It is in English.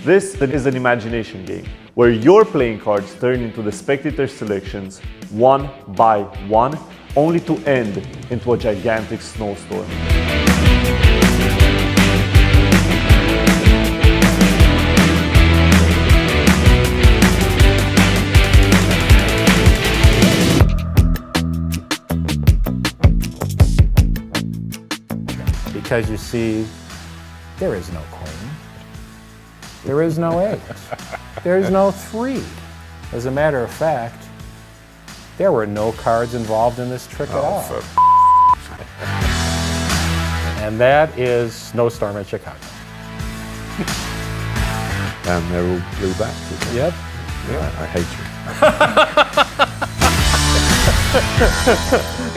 This is an imagination game where your playing cards turn into the spectator selections one by one, only to end into a gigantic snowstorm. Because you see, there is no queen. There is no 8. There is no 3. As a matter of fact, there were no cards involved in this trick at all. And that is Snowstorm in Chicago. And they're all blue back. Yep. Yeah, I hate you.